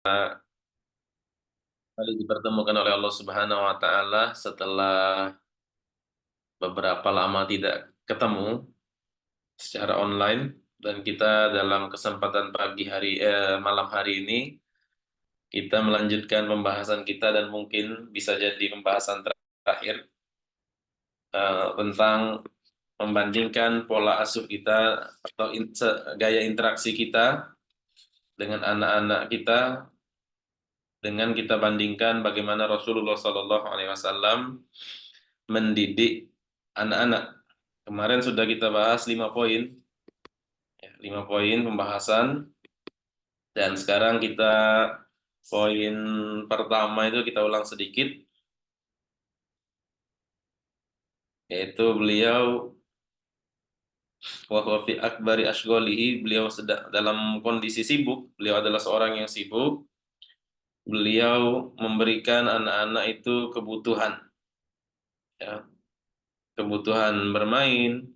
Kali dipertemukan oleh Allah Subhanahu wa taala setelah beberapa lama tidak ketemu secara online, dan kita dalam kesempatan malam hari ini kita melanjutkan pembahasan kita, dan mungkin bisa jadi pembahasan terakhir tentang membandingkan pola asuh kita atau gaya interaksi kita dengan anak-anak kita, dengan kita bandingkan bagaimana Rasulullah Sallallahu Alaihi Wasallam mendidik anak-anak. Kemarin sudah kita bahas 5 poin, 5 poin pembahasan, dan sekarang kita poin pertama itu kita ulang sedikit, yaitu beliau wa huwa fi akbari ashghalihi, beliau sedang dalam kondisi sibuk, beliau adalah seorang yang sibuk, beliau memberikan anak-anak itu kebutuhan, ya, kebutuhan bermain,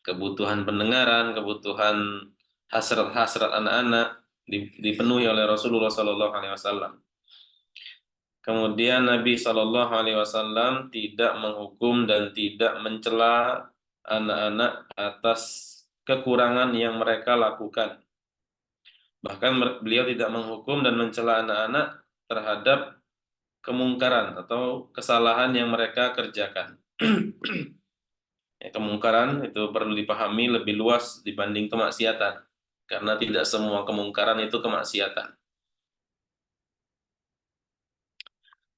kebutuhan pendengaran, kebutuhan hasrat-hasrat anak-anak dipenuhi oleh Rasulullah Sallallahu Alaihi Wasallam. Kemudian Nabi Sallallahu Alaihi Wasallam tidak menghukum dan tidak mencela anak-anak atas kekurangan yang mereka lakukan. Bahkan beliau tidak menghukum dan mencela anak-anak terhadap kemungkaran atau kesalahan yang mereka kerjakan. Ya, kemungkaran itu perlu dipahami lebih luas dibanding kemaksiatan, karena tidak semua kemungkaran itu kemaksiatan.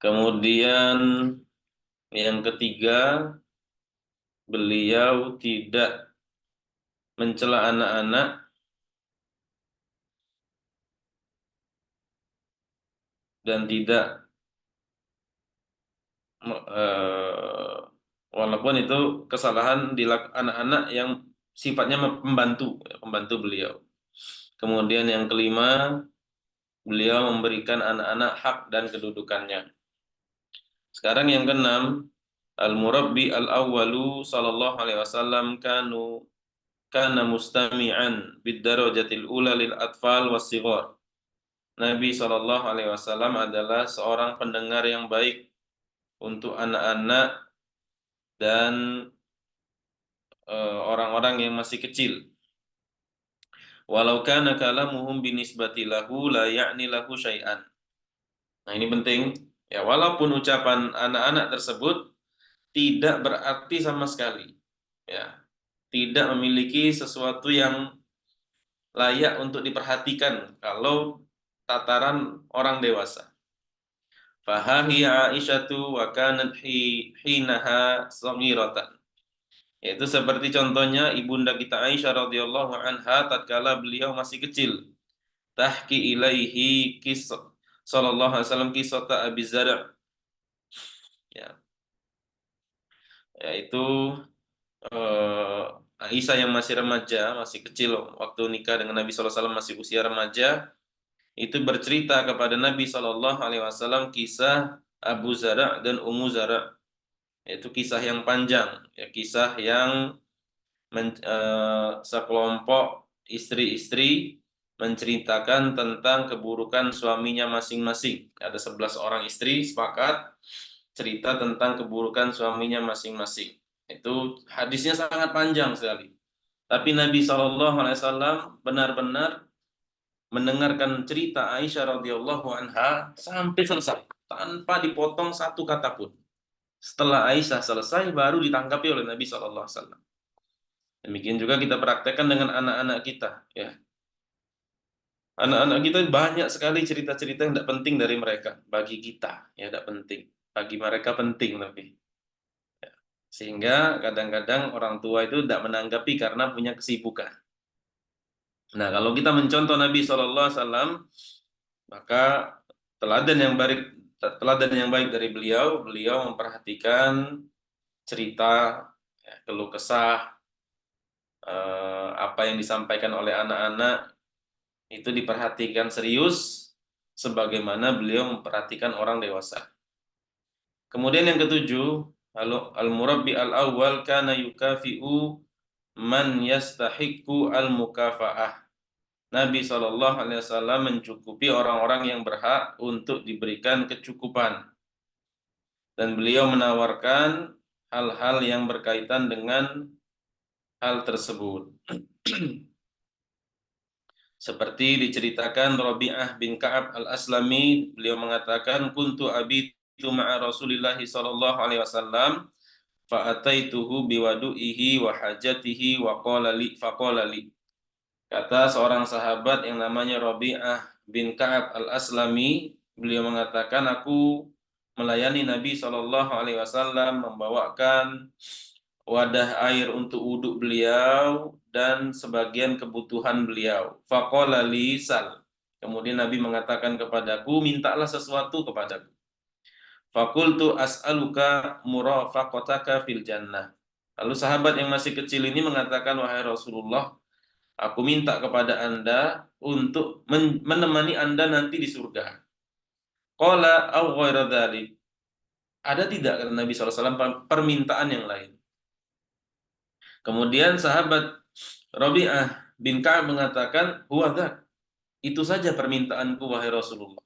Kemudian yang ketiga, beliau tidak mencela anak-anak dan tidak eh, walaupun itu kesalahan anak-anak yang sifatnya pembantu beliau. Kemudian yang kelima, beliau memberikan anak-anak hak dan kedudukannya. Sekarang yang keenam, al-murabbi al-awwalu sallallahu alaihi wasallam kana mustami'an bid darajatil ula lil atfal was-sighar. Nabi sallallahu alaihi wasallam adalah seorang pendengar yang baik untuk anak-anak dan orang-orang yang masih kecil. Walau kana kalamuhum binisbati lahu la ya'ni lahu syai'an. Nah, ini penting. Ya, walaupun ucapan anak-anak tersebut tidak berarti sama sekali. Ya, tidak memiliki sesuatu yang layak untuk diperhatikan kalau tataran orang dewasa. Fahahi Aisyatu wa kanat hinaha saghiratan. Yaitu seperti contohnya ibunda kita Aisyah radhiyallahu anha tatkala beliau masih kecil. Tahki ilaihi kisah sallallahu alaihi wasallam kisah Abi Zar', ya, yaitu eh, Aisyah yang masih remaja, masih kecil waktu nikah dengan Nabi sallallahu alaihi wasallam, masih usia remaja, itu bercerita kepada Nabi sallallahu alaihi wasallam kisah Abu Zar' dan Ummu Zar', yaitu kisah yang panjang, ya, kisah yang sekelompok istri-istri menceritakan tentang keburukan suaminya masing-masing. Ada 11 orang istri sepakat cerita tentang keburukan suaminya masing-masing. Itu hadisnya sangat panjang sekali. Tapi Nabi SAW benar-benar mendengarkan cerita Aisyah radhiyallahu anha sampai selesai, tanpa dipotong satu kata pun. Setelah Aisyah selesai, baru ditanggapi oleh Nabi SAW. Demikian juga kita praktekkan dengan anak-anak kita, ya. Anak-anak kita banyak sekali cerita-cerita yang tidak penting dari mereka. Bagi kita, ya, tidak penting. Bagi mereka penting, tapi. Ya. Sehingga kadang-kadang orang tua itu tidak menanggapi karena punya kesibukan. Nah, kalau kita mencontoh Nabi SAW, maka teladan yang baik, dari beliau, beliau memperhatikan cerita, ya, keluh kesah, apa yang disampaikan oleh anak-anak itu diperhatikan serius sebagaimana beliau memperhatikan orang dewasa. Kemudian yang ketujuh, al-murabbi al-awwal kana yukafi'u man yastahiqqu al-mukafaah. Nabi SAW mencukupi orang-orang yang berhak untuk diberikan kecukupan. Dan beliau menawarkan hal-hal yang berkaitan dengan hal tersebut. Seperti diceritakan Rabi'ah bin Ka'ab al-Aslami, beliau mengatakan, kuntu abitu ma'a Rasulillahi sallallahu alaihi wasallam, fa'ataituhu biwadu'ihi wa hajatihi wa qala li faqala li. Kata seorang sahabat yang namanya Rabi'ah bin Ka'ab al-Aslami, beliau mengatakan, aku melayani Nabi sallallahu alaihi wasallam, membawakan wadah air untuk wudhu beliau dan sebagian kebutuhan beliau. Faqala li sal. Kemudian Nabi mengatakan kepadaku, mintalah sesuatu kepadaku. Fakultu as'aluka murafaqataka fil jannah. Lalu sahabat yang masih kecil ini mengatakan, wahai Rasulullah, aku minta kepada Anda untuk menemani Anda nanti di surga. Qala aw ghaira dzalik. Ada tidak, kata Nabi SAW, permintaan yang lain? Kemudian sahabat Rabi'ah bin Ka'ab mengatakan, huwa dzak. Itu saja permintaanku, wahai Rasulullah.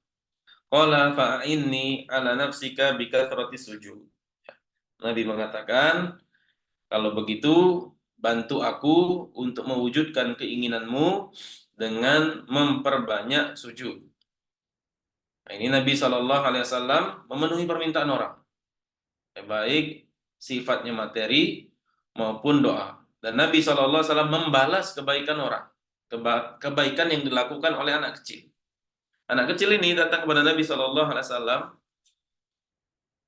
Qala fa'inni ala nafsika bikathrati sujud. Nabi mengatakan, kalau begitu bantu aku untuk mewujudkan keinginanmu dengan memperbanyak sujud. Nah, ini Nabi SAW memenuhi permintaan orang, baik sifatnya materi maupun doa. Dan Nabi SAW membalas kebaikan orang, kebaikan yang dilakukan oleh anak kecil. Anak kecil ini datang kepada Nabi SAW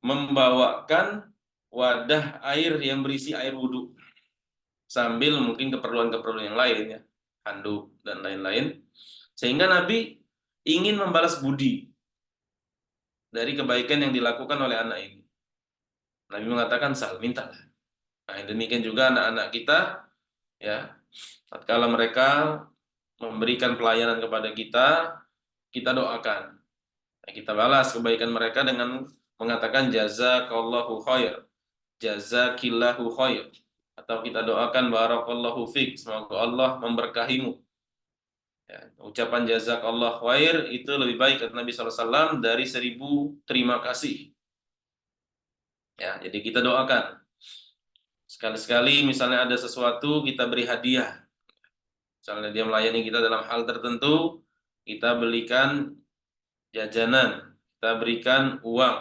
membawakan wadah air yang berisi air wudhu, sambil mungkin keperluan-keperluan yang lain, ya, handuk dan lain-lain, sehingga Nabi ingin membalas budi dari kebaikan yang dilakukan oleh anak ini. Nabi mengatakan, sal, mintalah. Nah, demikian juga anak-anak kita, ya, tatkala mereka memberikan pelayanan kepada kita doakan. Nah, kita balas kebaikan mereka dengan mengatakan jazakallahu khair, jazakillahu khair, atau kita doakan barakallahu fik, semoga Allah memberkahimu. Ya, ucapan jazakallah khair itu lebih baik, kata Nabi SAW, dari 1000 terima kasih. Ya, jadi kita doakan. Sekali-sekali misalnya ada sesuatu, kita beri hadiah. Misalnya dia melayani kita dalam hal tertentu, kita belikan jajanan, kita berikan uang.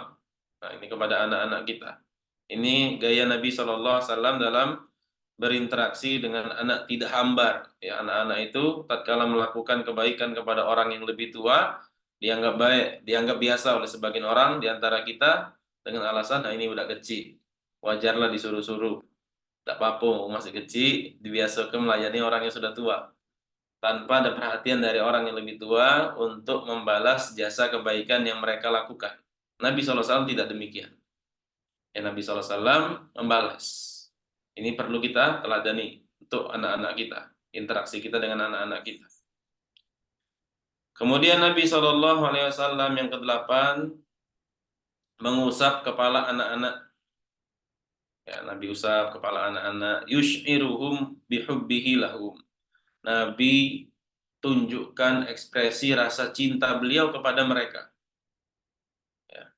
Nah, ini kepada anak-anak kita. Ini gaya Nabi SAW dalam berinteraksi dengan anak tidak hambar. Ya, anak-anak itu tatkala melakukan kebaikan kepada orang yang lebih tua, dianggap baik, dianggap biasa oleh sebagian orang di antara kita dengan alasan, nah ini udah kecil, wajarlah disuruh-suruh. Tidak apa-apa, masih kecil, dibiasakan melayani orang yang sudah tua, tanpa ada perhatian dari orang yang lebih tua untuk membalas jasa kebaikan yang mereka lakukan. Nabi SAW tidak demikian. Ya, Nabi SAW membalas. Ini perlu kita teladani untuk anak-anak kita, interaksi kita dengan anak-anak kita. Kemudian Nabi SAW yang ke-8 mengusap kepala anak-anak. Ya, Nabi usap kepala anak-anak, yush'iruhum bihubbihi lahum. Nabi tunjukkan ekspresi rasa cinta beliau kepada mereka. Ya.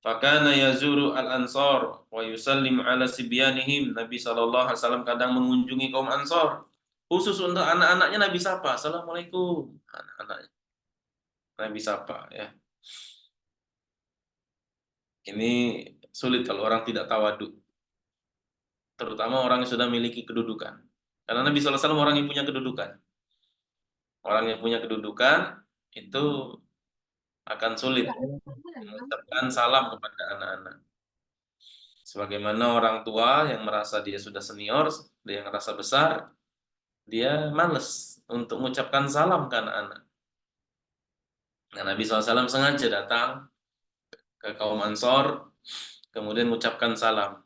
Fakana yazuru al-ansar wa yusallim ala sibyanihim. Nabi SAW kadang mengunjungi kaum Ansor. Khusus untuk anak-anaknya Nabi sapa, assalamualaikum. Anak-anaknya Nabi sapa, ya. Ini sulit kalau orang tidak tawadhu, terutama orang yang sudah memiliki kedudukan. Karena Nabi SAW orang yang punya kedudukan. Orang yang punya kedudukan itu akan sulit mengucapkan salam kepada anak-anak. Sebagaimana orang tua yang merasa dia sudah senior, dia yang merasa besar, dia males untuk mengucapkan salam ke anak-anak. Nah, Nabi SAW sengaja datang ke kaum Ansor, kemudian mengucapkan salam.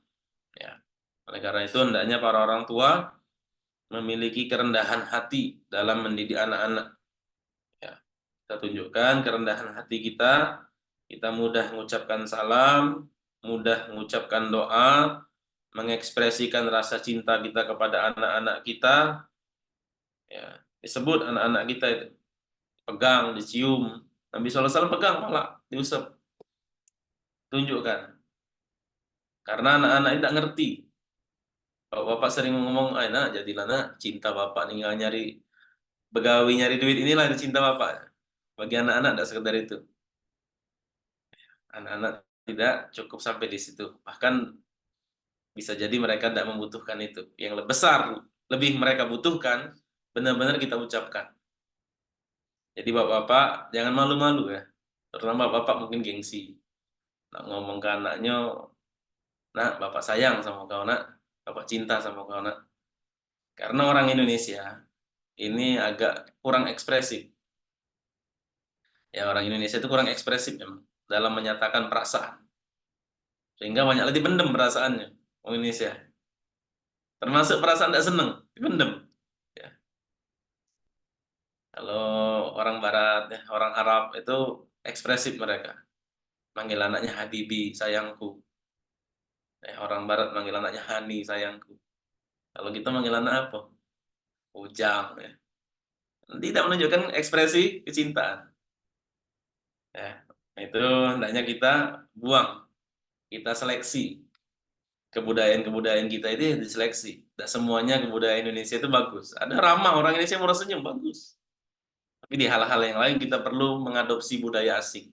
Ya. Oleh karena itu, hendaknya para orang tua memiliki kerendahan hati dalam mendidik anak-anak. Ya. Kita tunjukkan kerendahan hati kita mudah mengucapkan salam, mudah mengucapkan doa, mengekspresikan rasa cinta kita kepada anak-anak kita. Ya. Disebut anak-anak kita itu pegang, dicium. Nabi SAW pegang malah diusap, tunjukkan. Karena anak-anak itu tidak ngerti. Bapak sering ngomong, nak jadilah nak cinta bapak nih nyari begawi nyari duit inilah cinta bapak. Bagi anak-anak tidak sekedar itu. Anak-anak tidak cukup sampai di situ. Bahkan bisa jadi mereka tidak membutuhkan itu. Yang lebih besar, lebih mereka butuhkan, benar-benar kita ucapkan. Jadi bapak-bapak jangan malu-malu ya. Terutama bapak mungkin gengsi. Nak ngomong ke anaknya, nak bapak sayang sama kau nak, bapak cinta sama kau nak. Karena orang Indonesia ini agak kurang ekspresif. Ya orang Indonesia itu kurang ekspresif memang dalam menyatakan perasaan. Sehingga banyak lagi dipendem perasaannya orang Indonesia. Termasuk perasaan tidak senang, dipendem. Ya. Kalau orang Barat, ya, orang Arab itu ekspresif mereka. Manggil anaknya Habibi, sayangku. Orang Barat manggil anaknya Hani, sayangku. Kalau kita manggil anak apa? Ujang. Ya. Tidak menunjukkan ekspresi kecintaan. Ya. Itu hendaknya kita buang. Kita seleksi. Kebudayaan-kebudayaan kita itu diseleksi. Tidak semuanya kebudayaan Indonesia itu bagus. Ada ramah, orang Indonesia murah senyum, bagus. Tapi di hal-hal yang lain kita perlu mengadopsi budaya asing.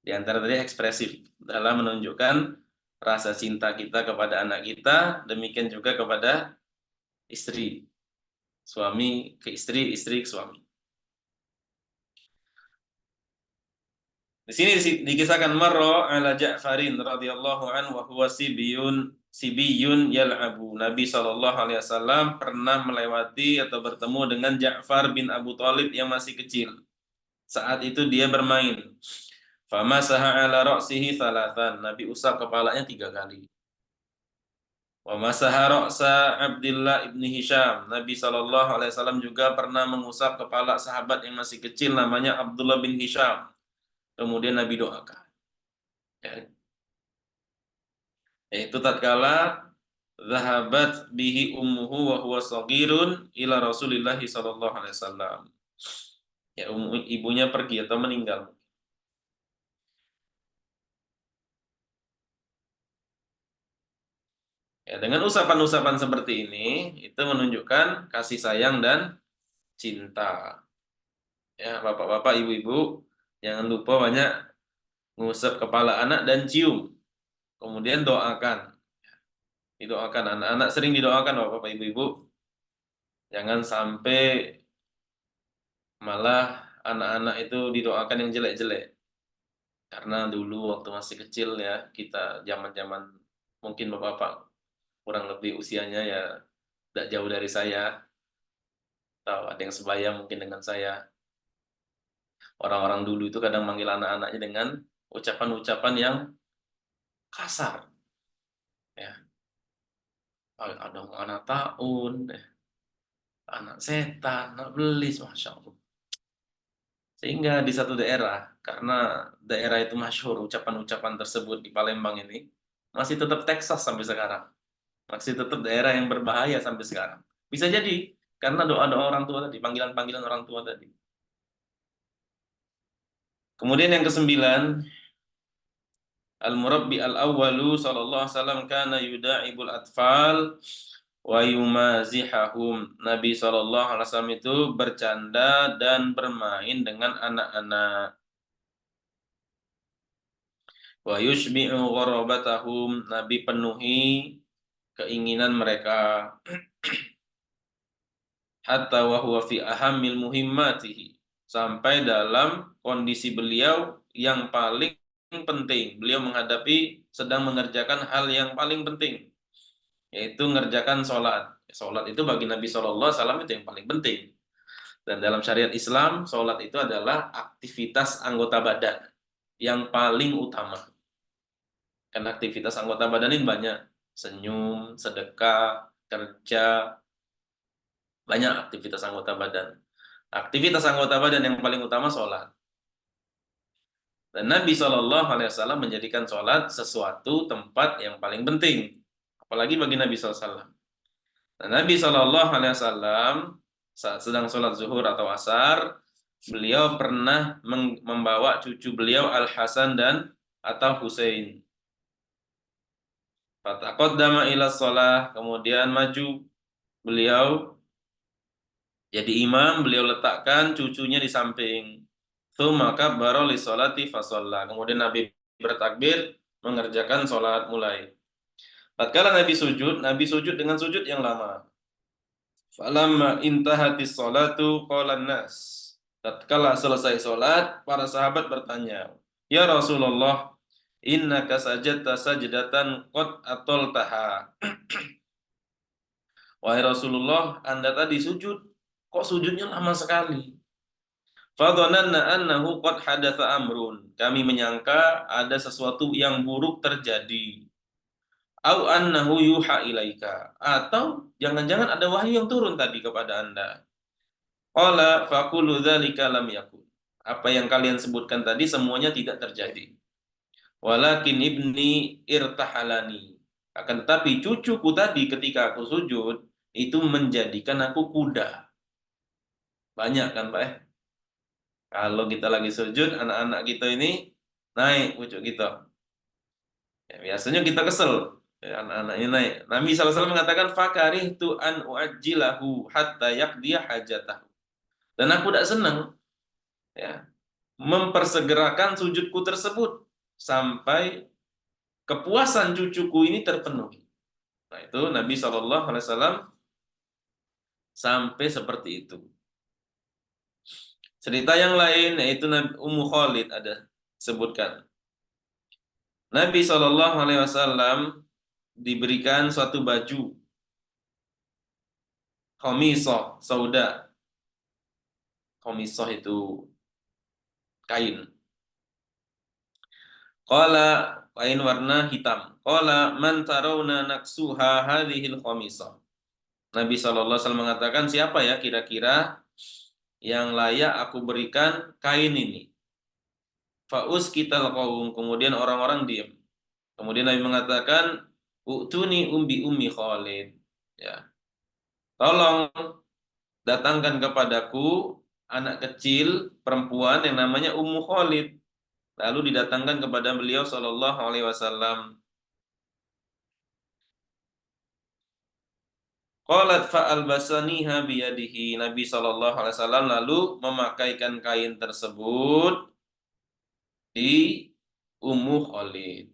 Di antara tadi ekspresif dalam menunjukkan rasa cinta kita kepada anak kita, demikian juga kepada istri. Suami ke istri, istri ke suami. Di sini dikisahkan marra ala Ja'farin radhiyallahu anhu wa huwa sibiyun yal'abu. Nabi sallallahu alaihi wasallam pernah melewati atau bertemu dengan Ja'far bin Abu Thalib yang masih kecil. Saat itu dia bermain. Famasaha ala ra'sihi thalathan. Nabi usap kepalanya 3 kali. Wa masaha ra'sa Abdullah ibni Hisham. Nabi sallallahu alaihi wasallam juga pernah mengusap kepala sahabat yang masih kecil namanya Abdullah bin Hisham. Kemudian Nabi doakan. Ya. Itu tatkala zahabat bihi ummuhu wa huwa shaghirun ila Rasulillah sallallahu alaihi wasallam. Ya, ibunya pergi atau meninggal. Ya, dengan usapan-usapan seperti ini itu menunjukkan kasih sayang dan cinta. Ya, bapak-bapak, ibu-ibu, jangan lupa banyak ngusap kepala anak dan cium. Kemudian doakan. Didoakan anak-anak sering didoakan bapak-bapak, ibu-ibu. Jangan sampai malah anak-anak itu didoakan yang jelek-jelek. Karena dulu waktu masih kecil ya, kita zaman-zaman mungkin bapak-bapak kurang lebih usianya ya tidak jauh dari saya, atau ada yang sebaya mungkin dengan saya. Orang-orang dulu itu kadang manggil anak-anaknya dengan ucapan-ucapan yang kasar. Ya, ada anak taun, anak setan, anak belis, masya Allah. Sehingga di satu daerah, karena daerah itu masyhur ucapan-ucapan tersebut di Palembang ini, masih tetap Texas sampai sekarang. Masih tetap daerah yang berbahaya sampai sekarang. Bisa jadi, karena doa-doa orang tua tadi, panggilan-panggilan orang tua tadi. Kemudian yang kesembilan, Al-Murabbi al-awwalu sallallahu alaihi wasallam kana yuda'ibul atfal wa yumazihahum. Nabi sallallahu alaihi wasallam itu bercanda dan bermain dengan anak-anak. Wa yushbi'u gharabatahum. Nabi penuhi keinginan mereka. Hatta wa huwa fi ahammil muhimmatihi. Sampai dalam kondisi beliau yang paling penting. Beliau sedang mengerjakan hal yang paling penting, yaitu mengerjakan sholat. Sholat itu bagi Nabi SAW itu yang paling penting. Dan dalam syariat Islam, sholat itu adalah aktivitas anggota badan yang paling utama. Karena aktivitas anggota badan ini banyak. Senyum, sedekah, kerja, banyak aktivitas anggota badan. Aktivitas anggota badan yang paling utama sholat. Dan Nabi SAW menjadikan sholat sesuatu tempat yang paling penting. Apalagi bagi Nabi SAW. Dan Nabi SAW saat sedang sholat zuhur atau asar, beliau pernah membawa cucu beliau Al Hasan dan atau Husain. Fataqaddama ila shalah, kemudian maju beliau jadi imam, beliau letakkan cucunya di samping. Tsumma kabbara li sholati fa shalla. Kemudian Nabi bertakbir mengerjakan sholat mulai. Tatkala Nabi sujud dengan sujud yang lama. Falamma intahatis sholatu qala nas. Tatkala selesai sholat, para sahabat bertanya, "Ya Rasulullah, innaka sajadta sajdatan qad atoltaha." Wahai Rasulullah, Anda tadi sujud, kok sujudnya lama sekali? Fadhananna annahu qad hadatsa amrun. Kami menyangka ada sesuatu yang buruk terjadi. Au annahu yuha ilaika. Atau jangan-jangan ada wahyu yang turun tadi kepada Anda. Qala faqulu dzalika lam yakun. Apa yang kalian sebutkan tadi semuanya tidak terjadi. Walakin ibni irtahalani. Akan tetapi cucuku tadi ketika aku sujud itu menjadikan aku kuda. Banyak kan, Pak? Kalau kita lagi sujud, anak-anak kita ini naik pucuk kita. Ya, biasanya kita kesel, ya, anak-anaknya naik. Nabi SAW mengatakan, "Fakarihtu an uajjilahu hatta yaqdiya hajatahu." Dan aku tidak senang, ya, mempersegerakan sujudku tersebut sampai kepuasan cucuku ini terpenuhi. Nah, itu Nabi SAW sampai seperti itu. Cerita yang lain yaitu Ummu Khalid ada sebutkan. Nabi SAW diberikan suatu baju khamisah sauda. Khamisah itu kain. Qala kain warna hitam. Qala man tarawna naksuha hadhil khamisah. Nabi SAW mengatakan, siapa ya kira-kira yang layak aku berikan kain ini? Fa'us kital qaum. Kemudian orang-orang diam. Kemudian Nabi mengatakan, "U'tuni ummi Khalid." Ya. Tolong datangkan kepadaku anak kecil perempuan yang namanya Ummu Khalid. Lalu didatangkan kepada beliau sallallahu alaihi wasallam. Qalat fa'albasaniha biyadihi. Nabi sallallahu alaihi wasallam lalu memakaikan kain tersebut di Ummu Khalid.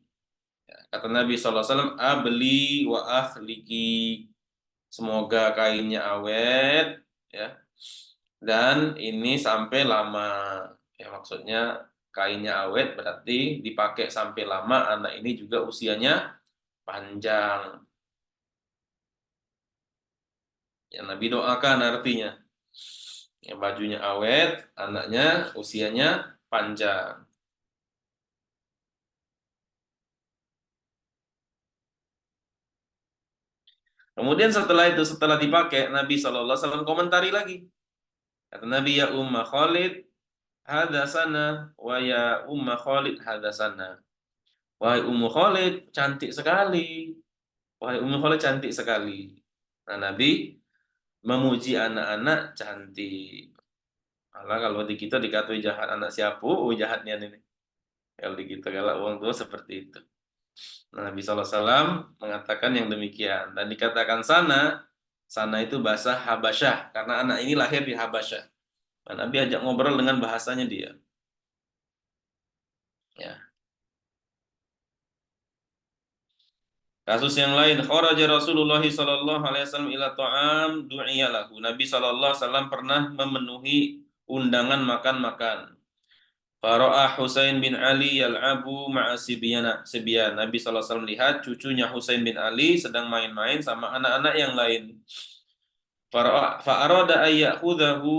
Ya, kata Nabi sallallahu alaihi wasallam, "Abli wa akhliki." Semoga kainnya awet, ya. Dan ini sampai lama. Ya, maksudnya kainnya awet berarti dipakai sampai lama, anak ini juga usianya panjang. Ya, Nabi doakan artinya. Ya, bajunya awet, anaknya usianya panjang. Kemudian setelah itu, setelah dipakai, Nabi SAW komentari lagi. Kata Nabi, "Ya Umma Khalid, hadasana, wa ya Umma Khalid hadasana." Wahai Ummu Khalid, cantik sekali. Wahai Ummu Khalid, cantik sekali. Nah, Nabi memuji anak-anak cantik. Malah kalau di kita dikatakan jahat anak siapa, oh jahatnya ini. Kalau di kita galak orang tua seperti itu. Nah, Nabi SAW mengatakan yang demikian. Dan dikatakan sana, sana itu bahasa Habasyah. Karena anak ini lahir di Habasyah. Nah, Nabi ajak ngobrol dengan bahasanya dia. Ya. Kasus yang lain, kharaja Rasulullah sallallahu alaihi wasallam ila ta'am du'iya lahu. Nabi sallallahu alaihi wasallam pernah memenuhi undangan makan-makan. Fara'a Husain bin Ali yal'abu ma'a sibyan. Nabi sallallahu alaihi wasallam lihat cucunya Husain bin Ali sedang main-main sama anak-anak yang lain. Fa'arada ayyakhudahu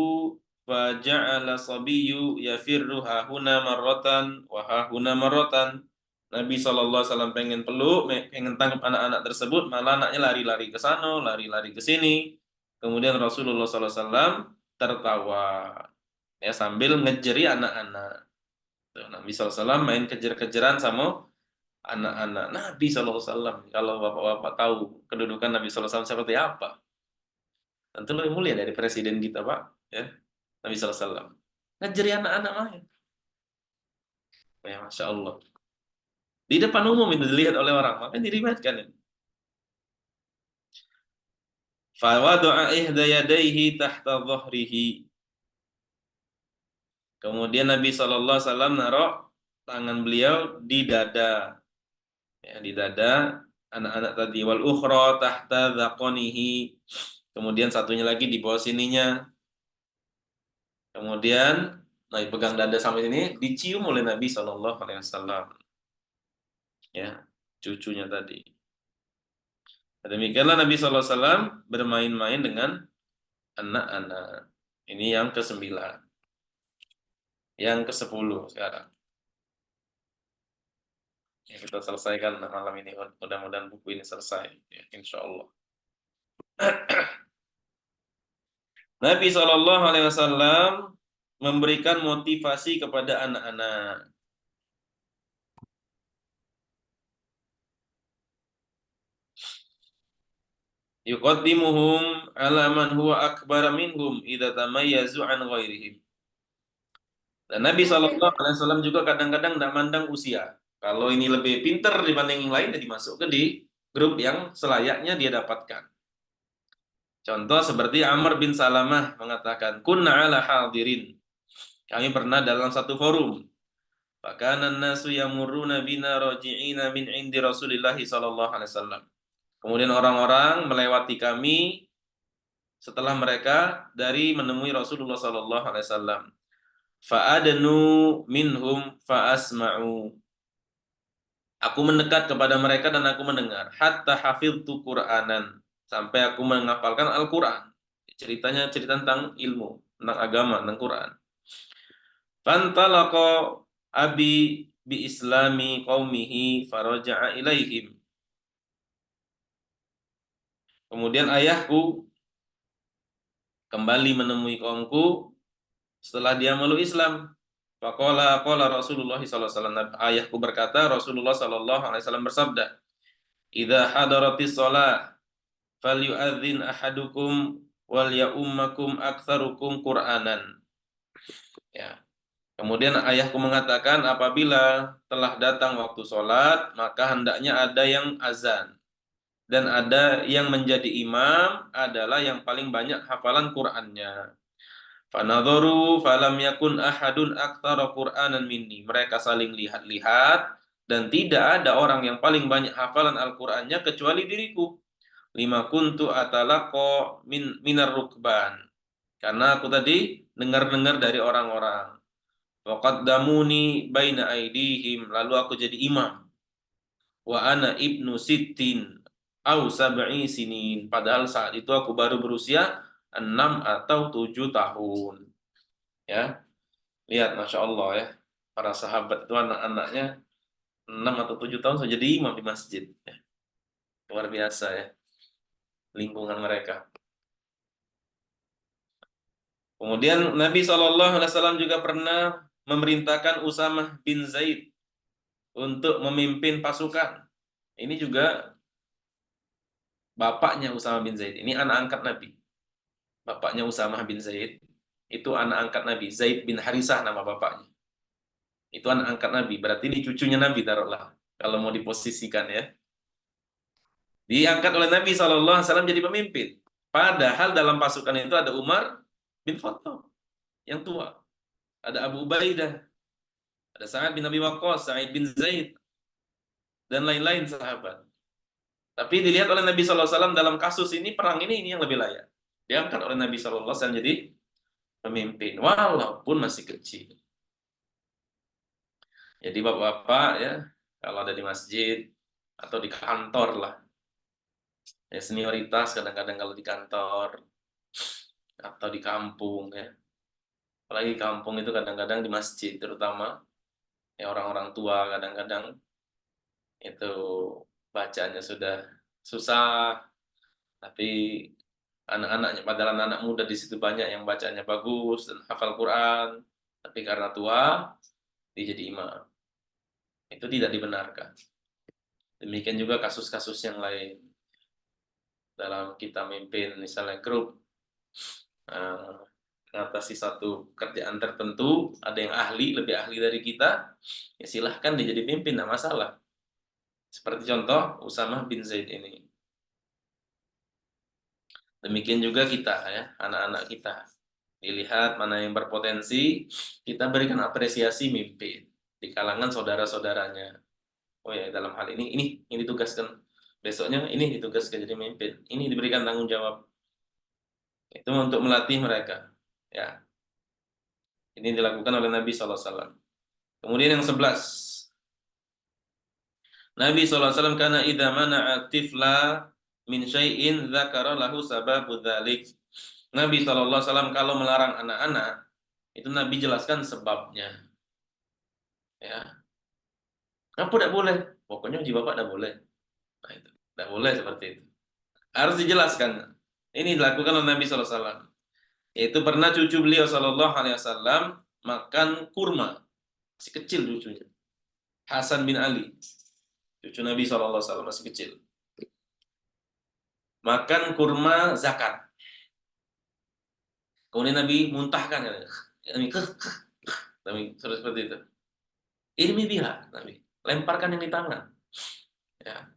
faja'ala sabiyyu yafirru hahuna marratan wa hahuna marratan. Nabi SAW pengen peluk, pengen tangkap anak-anak tersebut, malah anaknya lari-lari ke sana, lari-lari ke sini. Kemudian Rasulullah SAW tertawa, ya sambil ngejeri anak-anak. Nabi SAW main kejar-kejaran sama anak-anak. Nabi SAW, kalau bapak-bapak tahu kedudukan Nabi SAW seperti apa? Tentu lebih mulia dari presiden kita, Pak. Ya, Nabi sallallahu alaihi wasallam. Ngajari anak-anak main. Ya, Masya Allah. Di depan umum itu dilihat oleh orang, maka diriwayatkan ini. Fa wada'a ihda yadayhi tahta dhahrihi. Kemudian Nabi sallallahu alaihi wasallam naruh tangan beliau di dada. Ya, di dada anak-anak tadi, wal ukhra tahta dhaqanihi. Kemudian satunya lagi di bawah sininya. Kemudian Nabi pegang dada sampai sini, dicium oleh Nabi sallallahu alaihi wasallam. Ya, cucunya tadi. Demikianlah Nabi sallallahu alaihi wasallam bermain-main dengan anak-anak. Ini yang ke-9. Yang ke-10 sekarang. Ya, kita selesaikan malam ini. Mudah-mudahan buku ini selesai. Ya, insya Allah. Nabi Shallallahu Alaihi Wasallam memberikan motivasi kepada anak-anak. Yuqaddimuhum ala man huwa akbar minhum idza tamayyazu an ghairihim. Dan Nabi Shallallahu Alaihi Wasallam juga kadang-kadang tidak mandang usia. Kalau ini lebih pinter dibanding yang lain, ya dimasukkan di grup yang selayaknya dia dapatkan. Contoh seperti Amr bin Salamah mengatakan, kunna ala hadirin. Kami pernah dalam satu forum. Fakana an-nasu yamurruna bina raji'ina min indi Rasulillah sallallahu alaihi wasallam. Kemudian orang-orang melewati kami setelah mereka dari menemui Rasulullah sallallahu alaihi wasallam. Fa'adnu minhum fa'asma'u. Aku mendekat kepada mereka dan aku mendengar. Hatta hafidtu Qur'anan. Sampai aku menghafalkan Al-Quran. Ceritanya cerita tentang ilmu, tentang agama, tentang Quran. Fantalaqa abi bi islami qaumihi faraja'a ilaihim. Kemudian ayahku kembali menemui kaumku setelah dia meluk Islam. Faqala qala Rasulullah sallallahu alaihi wasallam. Ayahku berkata, Rasulullah sallallahu alaihi wasallam bersabda, "Idza hadaratis shalah falyu'adzin ahadukum wal ya'ummakum aktsarukum Qur'anan." Ya. Kemudian ayahku mengatakan, apabila telah datang waktu sholat, maka hendaknya ada yang azan. Dan ada yang menjadi imam adalah yang paling banyak hafalan Qur'annya. Fanadharu falam yakun ahadun aktsara Qur'anan minni. Mereka saling lihat-lihat dan tidak ada orang yang paling banyak hafalan Al-Qur'annya kecuali diriku. Lima kuntu atalaqa minar rukban. Karena aku tadi dengar-dengar dari orang-orang. Waqaddamuni baina aidihim, lalu aku jadi imam. Wa ana ibnu sittin au sab'i sinin. Padahal saat itu aku baru berusia 6 atau 7 tahun. Ya, lihat Masya Allah ya. Para sahabat itu anak-anaknya 6 atau 7 tahun sudah jadi imam di masjid. Ya, luar biasa ya lingkungan mereka. Kemudian Nabi SAW juga pernah memerintahkan Usamah bin Zaid untuk memimpin pasukan. Ini juga bapaknya Usamah bin Zaid. Ini anak angkat Nabi. Bapaknya Usamah bin Zaid itu anak angkat Nabi. Zaid bin Harisah nama bapaknya. Itu anak angkat Nabi. Berarti ini cucunya Nabi taruhlah. Kalau mau diposisikan ya. Diangkat oleh Nabi SAW jadi pemimpin. Padahal dalam pasukan itu ada Umar bin Khattab yang tua. Ada Abu Ubaidah. Ada Sa'ad bin Abi Waqqas, Sa'id bin Zaid. Dan lain-lain sahabat. Tapi dilihat oleh Nabi SAW dalam kasus ini, perang ini yang lebih layak. Diangkat oleh Nabi SAW jadi pemimpin, walaupun masih kecil. Jadi bapak-bapak ya, kalau ada di masjid atau di kantor lah, ya senioritas kadang-kadang kalau di kantor atau di kampung ya, apalagi kampung itu kadang-kadang di masjid terutama, ya orang-orang tua kadang-kadang itu bacanya sudah susah, tapi anak-anaknya, padahal anak-anak muda di situ banyak yang bacanya bagus dan hafal Quran, tapi karena tua dia jadi imam. Itu tidak dibenarkan. Demikian juga kasus-kasus yang lain. Dalam kita mimpin misalnya grup, uh, mengatasi satu kerjaan tertentu, ada yang ahli, lebih ahli dari kita, ya silahkan dia jadi pimpin, tidak masalah. Seperti contoh Usamah bin Zaid ini. Demikian juga kita ya, anak-anak kita. Dilihat mana yang berpotensi, kita berikan apresiasi mimpin di kalangan saudara-saudaranya. Oh ya, dalam hal ini ditugaskan. Besoknya ini ditugaskan jadi mimpin. Ini diberikan tanggung jawab. Itu untuk melatih mereka. Ya, ini dilakukan oleh Nabi SAW. Kemudian yang 11. Nabi SAW karena idza mana'a tifla min syai'in dzakara lahu sababu dzalik. Nabi SAW kalau melarang anak-anak, itu Nabi jelaskan sebabnya. Ya, apa tidak boleh? Pokoknya uji bapak tidak boleh. Nah, itu tidak boleh seperti itu. Harus dijelaskan. Ini dilakukan oleh Nabi SAW. Yaitu pernah cucu beliau Shallallahu Alaihi Wasallam makan kurma, masih kecil cucunya, Hasan bin Ali, cucu Nabi Shallallahu Alaihi Wasallam masih kecil, makan kurma zakat. Kemudian Nabi muntahkan, Nabi Nabi suruh seperti itu. Ini biha, Nabi lemparkan yang di tangan. Ya.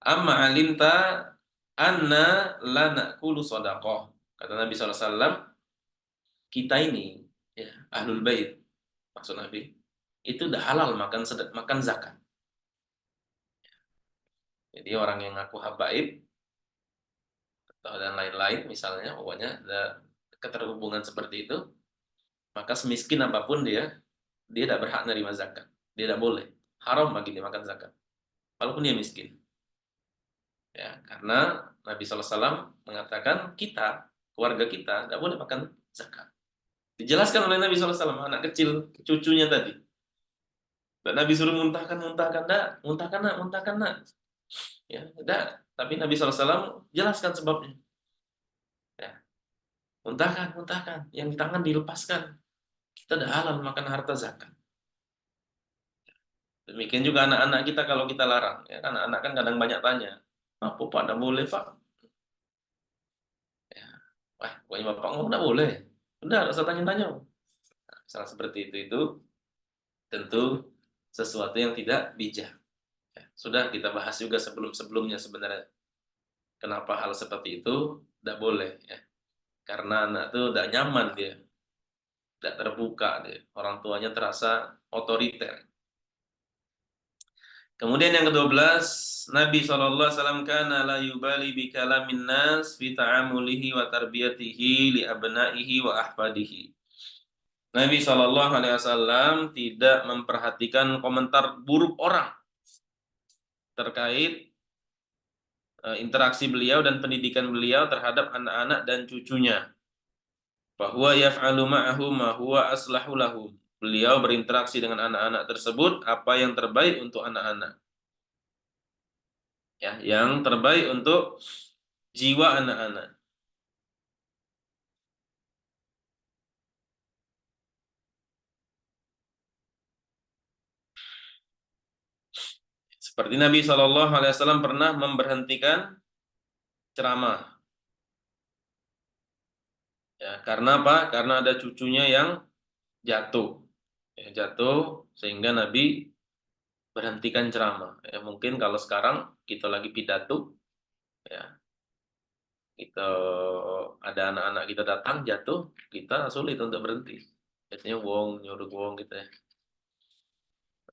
Amma alimta anna lana kulu sodakoh. Kata Nabi SAW, kita ini, ya, ahlul bait, maksud Nabi, itu udah halal makan zakat. Jadi orang yang ngaku habaib atau dan lain-lain, misalnya, pokoknya ada keterhubungan seperti itu, maka semiskin apapun dia tidak berhak menerima zakat. Dia tidak boleh. Haram bagi dia makan zakat, walaupun dia miskin. Ya, karena Nabi SAW mengatakan kita, keluarga kita, tidak boleh makan zakat. Dijelaskan oleh Nabi SAW, anak kecil, cucunya tadi. Dan Nabi suruh muntahkan, muntahkan, enggak, muntahkan nak, muntahkan nak. Ya, enggak. Tapi Nabi SAW jelaskan sebabnya. Ya, muntahkan, muntahkan. Yang di tangan dilepaskan. Kita dah halal makan harta zakat. Demikian juga anak-anak kita kalau kita larang. Ya, anak-anak kan kadang banyak tanya. Apa Pak, enggak boleh Pak? Ya. Wah, pokoknya Bapak ngomong enggak boleh. Udah, enggak usah tanya-tanya. Salah seperti itu tentu sesuatu yang tidak bijak. Ya, sudah kita bahas juga sebelum-sebelumnya sebenarnya. Kenapa hal seperti itu tidak boleh ya? Karena anak itu tidak nyaman dia, tidak terbuka dia. Orang tuanya terasa otoriter. Kemudian yang ke-12, Nabi SAW kana la yubali bi kalamin nas fi ta'amulihi wa tarbiyatihi li abnaihi wa ahfadihi. Nabi SAW tidak memperhatikan komentar buruk orang terkait interaksi beliau dan pendidikan beliau terhadap anak-anak dan cucunya. Bahwa yaf'alu ma'ahu ma huwa aslahu lahum. Beliau berinteraksi dengan anak-anak tersebut apa yang terbaik untuk anak-anak. Ya, yang terbaik untuk jiwa anak-anak. Seperti Nabi SAW pernah memberhentikan ceramah. Ya, karena apa? Karena ada cucunya yang jatuh. Ya, jatuh sehingga Nabi berhentikan ceramah. Ya, mungkin kalau sekarang kita lagi pidato, ya, kita ada anak-anak kita datang jatuh, kita sulit untuk berhenti. Biasanya wong nyuruh wong gitu ya.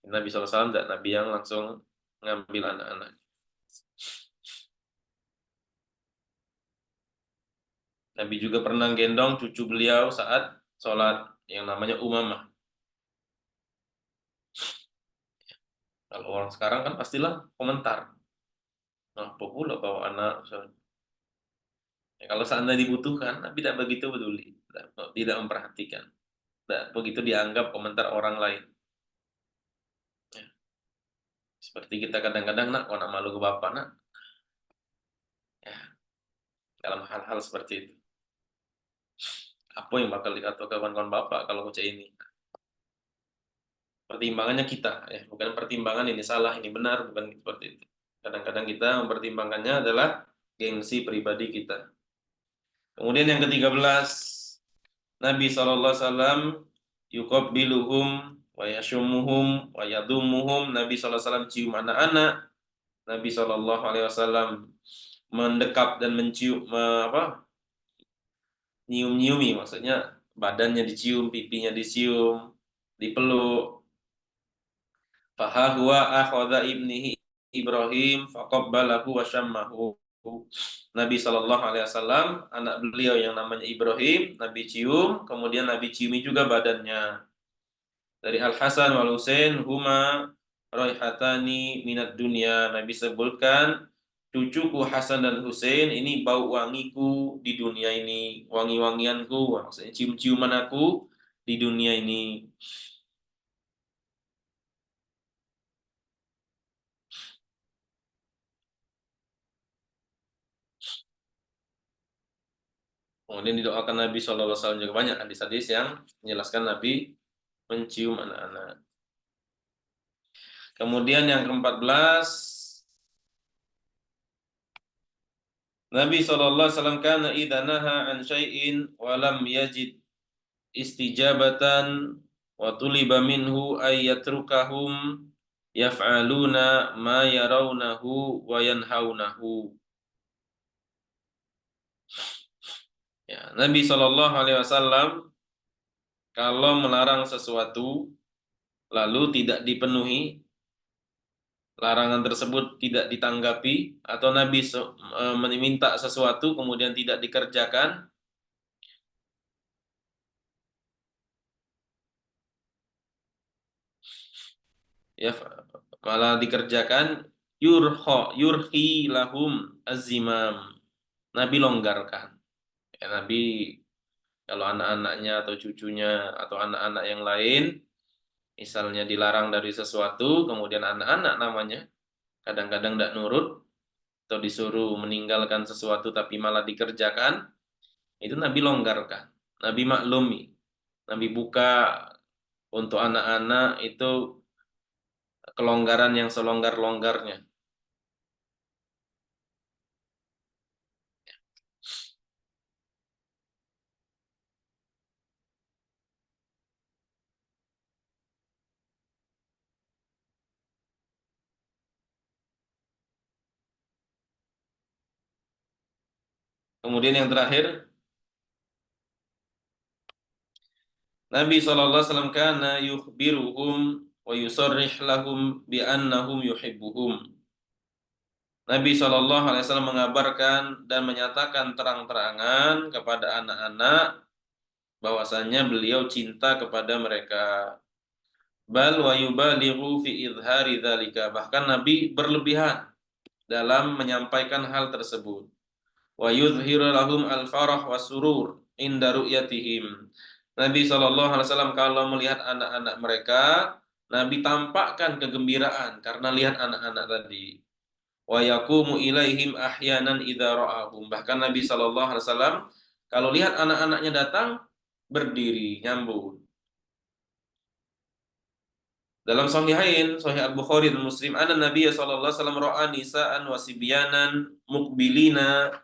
Nabi SAW tidak Nabi yang langsung ngambil anak-anak. Nabi juga pernah gendong cucu beliau saat sholat yang namanya Umamah. Kalau orang sekarang kan pastilah komentar. Nah, pula bawa anak. Ya, kalau seandainya dibutuhkan, Nabi tidak begitu peduli, tidak memperhatikan, tidak begitu dianggap komentar orang lain. Ya, seperti kita kadang-kadang nak, kau nak malu ke bapak nak, ya, dalam hal-hal seperti itu. Apa yang bakal dikatakan kawan-kawan bapak kalau kau ini? Pertimbangannya kita, ya, bukan pertimbangan ini salah, ini benar, bukan seperti itu. Kadang-kadang kita mempertimbangkannya adalah gengsi pribadi kita. Kemudian yang ke-13, Nabi SAW yuqabbiluhum wa yashumuhum wa yadumuhum. Nabi SAW cium anak-anak. Nabi SAW mendekap dan mencium nyium-nyiumi, maksudnya badannya dicium, pipinya dicium, dipeluk. Faha huwa akhadha ibnihi Ibrahim faqabbalahu wa syammahu. Nabi Shallallahu Alaihi Wasallam, anak beliau yang namanya Ibrahim, Nabi cium, kemudian Nabi ciumi juga badannya. Dari Al Hasan wal Husain, huma raihatani minat dunia. Nabi sebutkan, cucuku Hasan dan Husain ini bau wangiku di dunia ini, wangi-wangianku, maksudnya cium-ciuman aku di dunia ini. Kemudian didoakan Nabi Shallallahu Alaihi Wasallam juga banyak hadis-hadis yang menjelaskan Nabi mencium anak-anak. Kemudian yang ke-14, Nabi Shallallahu Alaihi Wasallam kana idza naha an syai'in wa lam yajid istijabatan wa tuliba minhu ay yatrukahum yaf'aluna ma yarawnahu wa yanhaunahu. Ya, Nabi Shallallahu Alaihi Wasallam kalau melarang sesuatu lalu tidak dipenuhi, larangan tersebut tidak ditanggapi, atau Nabi meminta sesuatu kemudian tidak dikerjakan, ya malah dikerjakan, yurhi lahum azimam. Nabi longgarkan. Ya, Nabi kalau anak-anaknya atau cucunya atau anak-anak yang lain misalnya dilarang dari sesuatu, kemudian anak-anak namanya kadang-kadang tidak nurut atau disuruh meninggalkan sesuatu tapi malah dikerjakan, itu Nabi longgarkan, Nabi maklumi, Nabi buka untuk anak-anak itu kelonggaran yang selonggar-longgarnya. Kemudian yang terakhir, Nabi SAW kana yukhbiruhum wa yusarrih lahum bi annahum yuhibbuhum. Nabi SAW mengabarkan dan menyatakan terang-terangan kepada anak-anak bahwasanya beliau cinta kepada mereka. Bal wa yubalighu fi idhari dzalika. Bahkan Nabi berlebihan dalam menyampaikan hal tersebut. Wa yudhiru lahum al-farah was-surur inda ru'yatihim. Nabi SAW kalau melihat anak-anak mereka, Nabi tampakkan kegembiraan karena lihat anak-anak tadi. Wa yaqumu ilaihim ahyanan idza ra'ahum. Bahkan Nabi SAW kalau lihat anak-anaknya datang, berdiri, nyambut. Dalam Sahihain, Sahih Al-Bukhari dan Muslim, ada Nabi SAW ra'a nisa'an wa sibyanan muqbilina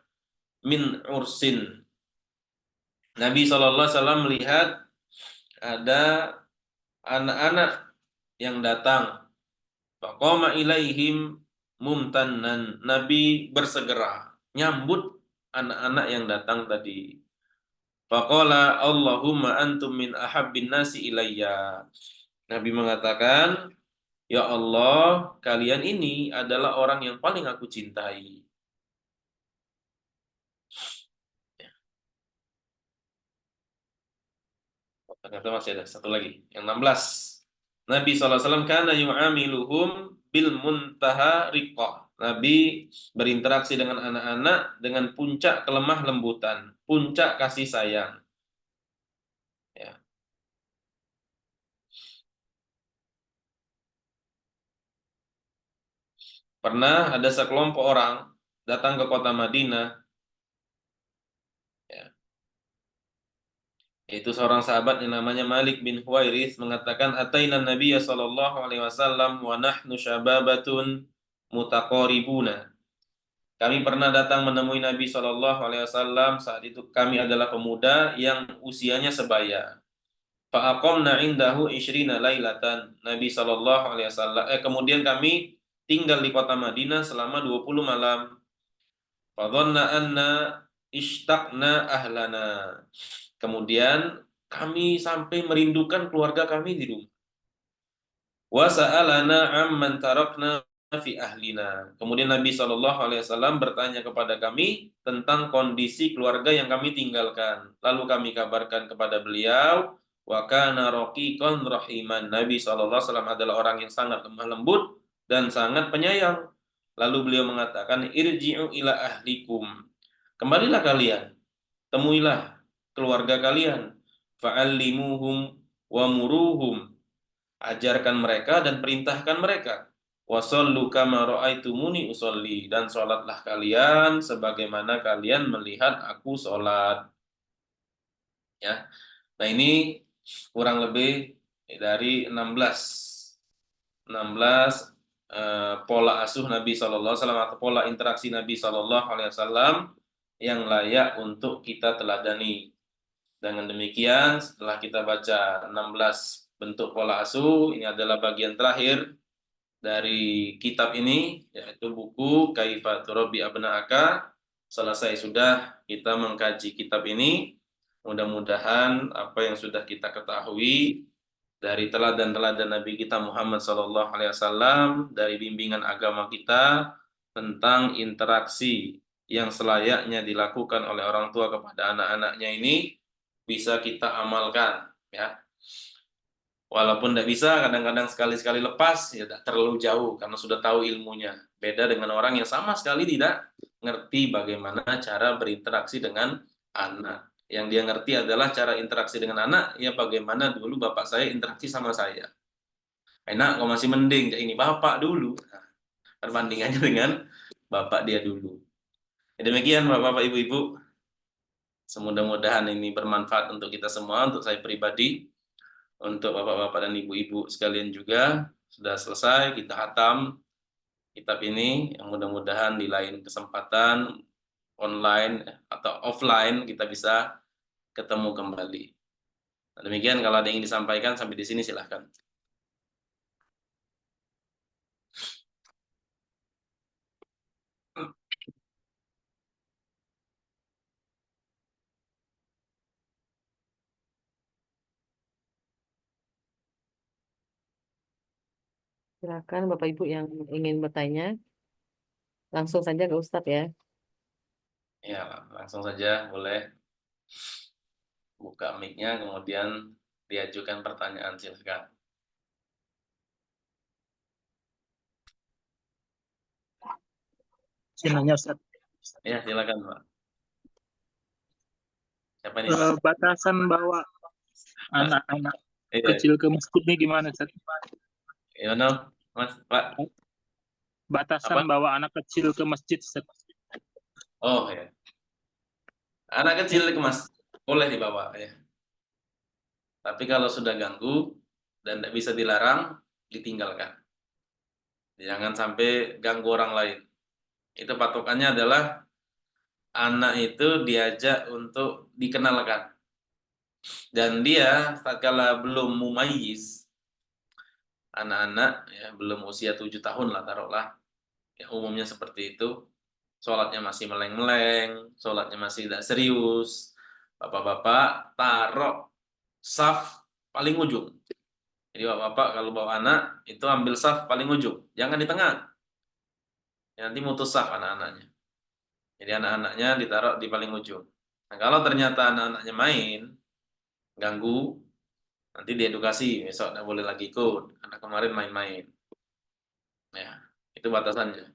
min ursin. Nabi SAW melihat ada anak-anak yang datang. Faqama ilaihim mumtannan. Nabi bersegera nyambut anak-anak yang datang tadi. Faqala Allahumma antum min ahabbin nasi ilayya. Nabi mengatakan, ya Allah, kalian ini adalah orang yang paling aku cintai. Ternyata masih ada satu lagi, yang 16. Nabi SAW kana yu'amiluhum bil muntaha riqah. Nabi berinteraksi dengan anak-anak dengan puncak kelemah lembutan, puncak kasih sayang. Ya. Pernah ada sekelompok orang datang ke kota Madinah, ya, yaitu seorang sahabat yang namanya Malik bin Huwairits mengatakan, ataina Nabiya sallallahu alaihi wasallam wa nahnu syababatun mutaqaribuna. Kami pernah datang menemui Nabi SAW, saat itu kami adalah pemuda yang usianya sebaya. Fa'aqamna indahu isyrina lailatan. Nabi SAW, kemudian kami tinggal di kota Madinah selama 20 malam. Fadhanna anna ishtaqna ahlana. Kemudian kami sampai merindukan keluarga kami di rumah. Wa sa'alana amman tarakna fi ahlina. Kemudian Nabi SAW bertanya kepada kami tentang kondisi keluarga yang kami tinggalkan. Lalu kami kabarkan kepada beliau, wa kana raqiqan rahiman. Nabi SAW adalah orang yang sangat lemah lembut dan sangat penyayang. Lalu beliau mengatakan, irji'u ila ahlikum. Kembalilah kalian, temuilah keluarga kalian. Fa'allimuhum wa muruhum. Ajarkan mereka dan perintahkan mereka. Wasallu kama ra'aitumuni usolli, dan sholatlah kalian sebagaimana kalian melihat aku sholat. Ya. Nah, ini kurang lebih dari 16 pola asuh Nabi SAW atau pola interaksi Nabi SAW yang layak untuk kita teladani. Dengan demikian, setelah kita baca 16 bentuk pola asuh, ini adalah bagian terakhir dari kitab ini, yaitu buku Kaifa Turabbi Abna'aka. Selesai sudah kita mengkaji kitab ini. Mudah-mudahan apa yang sudah kita ketahui dari teladan-teladan Nabi kita Muhammad SAW, dari bimbingan agama kita tentang interaksi yang selayaknya dilakukan oleh orang tua kepada anak-anaknya ini bisa kita amalkan, ya. Walaupun tidak bisa, kadang-kadang sekali-sekali lepas, ya tidak terlalu jauh karena sudah tahu ilmunya. Beda dengan orang yang sama sekali tidak ngerti bagaimana cara berinteraksi dengan anak. Yang dia ngerti adalah cara interaksi dengan anak, ya bagaimana dulu bapak saya interaksi sama saya. Enak, kok masih mending, ini bapak dulu. Nah, perbandingannya dengan bapak dia dulu. Ya, demikian bapak-bapak, ibu-ibu. Semoga-modahan ini bermanfaat untuk kita semua, untuk saya pribadi, untuk bapak-bapak dan ibu-ibu sekalian juga. Sudah selesai kita hatam kitab ini, yang mudah-mudahan di lain kesempatan online atau offline kita bisa ketemu kembali. Nah, demikian, kalau ada yang ingin disampaikan sampai di sini silahkan. Silakan Bapak Ibu yang ingin bertanya, langsung saja ke Ustadz ya. Ya, langsung saja boleh buka mic-nya, kemudian diajukan pertanyaan, silahkan. Saya nanya Ustaz, Ya, silakan Pak. Siapa nih Pak? batasan bawa anak-anak Iya, kecil ke masjid ini gimana Ustaz? iya, no, Mas, Pak. Batasan Apa? bawa anak kecil ke masjid Ustaz. Oh ya, anak kecil ke Mas boleh dibawa ya. Tapi kalau sudah ganggu dan tidak bisa dilarang, ditinggalkan. Jangan sampai ganggu orang lain. Itu patokannya adalah anak itu diajak untuk dikenalkan. Dan dia tatkala belum mumayyiz, anak-anak ya belum usia 7 tahun lah taruhlah, ya umumnya seperti itu. Sholatnya masih meleng-meleng, sholatnya masih tidak serius. Bapak-bapak taruh saf paling ujung. Jadi bapak-bapak kalau bawa anak itu ambil saf paling ujung, jangan di tengah. Nanti mutus saf anak-anaknya. Jadi anak-anaknya ditaruh di paling ujung. Nah, kalau ternyata anak-anaknya main, ganggu, nanti diedukasi, besok tidak boleh lagi ikut, karena kemarin main-main. Ya, itu batasannya.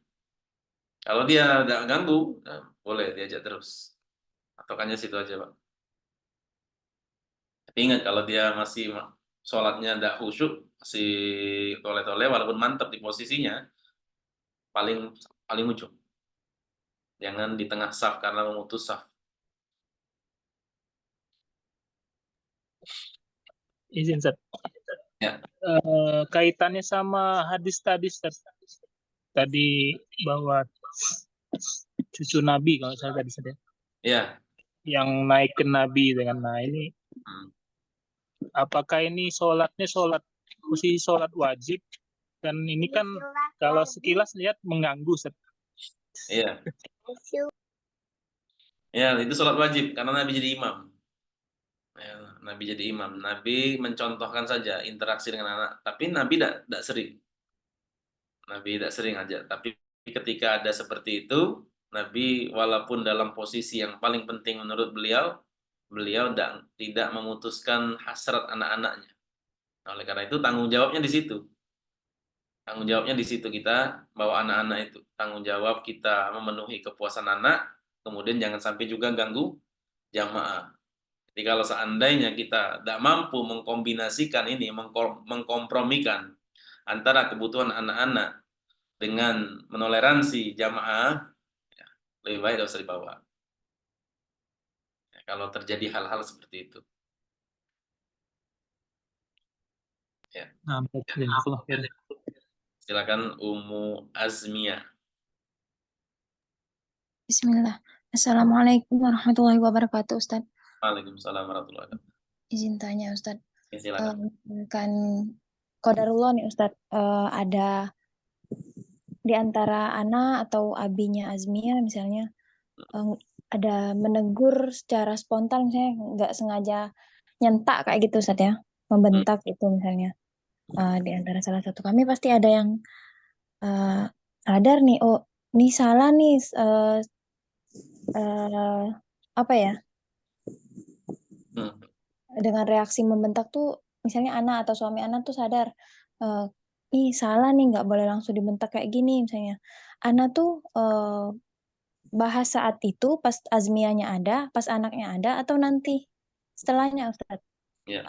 Kalau dia tidak ganggu, nah, boleh diajak terus. Patokannya situ aja, Pak. Tapi ingat, kalau dia masih sholatnya tidak khusyuk, masih tole-tole, walaupun mantap di posisinya, paling paling ujung. Jangan di tengah saf karena memutus saf. Izin Ustaz. Ya. Kaitannya sama hadis tadi Ustaz. Tadi bahwa cucu Nabi kalau saya tadi saja. Ya. Yang naik ke Nabi dengan ini Hmm. apakah ini sholatnya posisi sholat wajib, dan ini kan kalau sekilas lihat mengganggu, Ustaz. Iya. Ya, itu sholat wajib karena Nabi jadi imam. Ya, Nabi jadi imam. Nabi mencontohkan saja interaksi dengan anak, tapi Nabi tidak sering. Nabi tidak sering aja. Tapi ketika ada seperti itu, Nabi walaupun dalam posisi yang paling penting menurut beliau, beliau tidak memutuskan hasrat anak-anaknya. Oleh karena itu tanggung jawabnya di situ. Tanggung jawabnya di situ kita bawa anak-anak itu. Tanggung jawab kita memenuhi kepuasan anak, kemudian jangan sampai juga ganggu jamaah. Jadi kalau seandainya kita tidak mampu mengkombinasikan ini, mengkompromikan antara kebutuhan anak-anak dengan menoleransi jamaah, ya, lebih baik tidak usah dibawa. Ya, kalau terjadi hal-hal seperti itu. Ya. Nah, jazakallah khair. Silakan Ummu Azmiyah. Bismillah. Assalamualaikum warahmatullahi wabarakatuh, Ustaz. Waalaikumsalam warahmatullahi wabarakatuh. Izin tanya, Ustaz. Ya, silakan. Kan qadarullah nih, Ustaz. Ada di antara Ana atau abinya Azmia misalnya, ada menegur secara spontan, misalnya nggak sengaja nyentak kayak gitu, Ustaz ya. Membentak itu misalnya. Di antara salah satu kami pasti ada yang sadar nih, oh ini salah nih, apa ya, dengan reaksi membentak tuh misalnya anak atau suami anak tuh sadar, ih salah nih, nggak boleh langsung dibentak kayak gini misalnya. Anak tuh bahas saat itu pas Azmianya ada, pas anaknya ada, atau nanti setelahnya, Ustaz? Ya.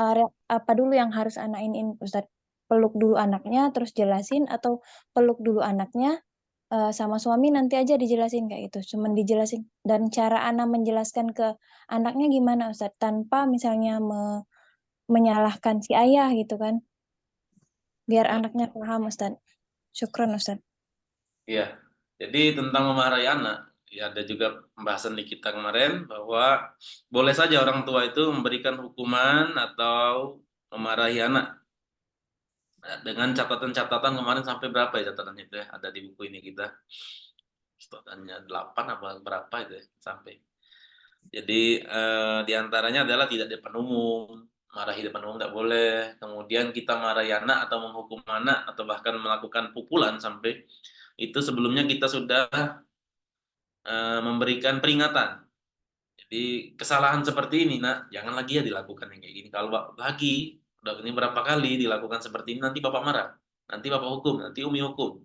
Apa dulu yang harus anak ini, Ustaz? Peluk dulu anaknya terus jelasin, atau peluk dulu anaknya sama suami nanti aja dijelasin kayak gitu, cuman dijelasin. Dan cara Ana menjelaskan ke anaknya gimana, Ustaz, tanpa misalnya menyalahkan si ayah gitu kan, biar anaknya paham, Ustaz. Syukron, Ustaz. Iya, jadi tentang memarahi anak, ya ada juga pembahasan di kita kemarin bahwa boleh saja orang tua itu memberikan hukuman atau memarahi anak. Nah, dengan catatan-catatan kemarin sampai berapa ya catatannya itu ya, ada di buku ini kita. Catatannya 8 apa berapa itu ya, sampai. Jadi diantaranya adalah tidak di depan umum, marahi di depan umum tidak boleh. Kemudian kita marahi anak atau menghukum anak atau bahkan melakukan pukulan sampai itu sebelumnya kita sudah memberikan peringatan. Jadi kesalahan seperti ini nak, jangan lagi ya dilakukan yang kayak gini. Kalau lagi, udah ini berapa kali dilakukan seperti ini, nanti bapak marah, nanti bapak hukum, nanti umi hukum.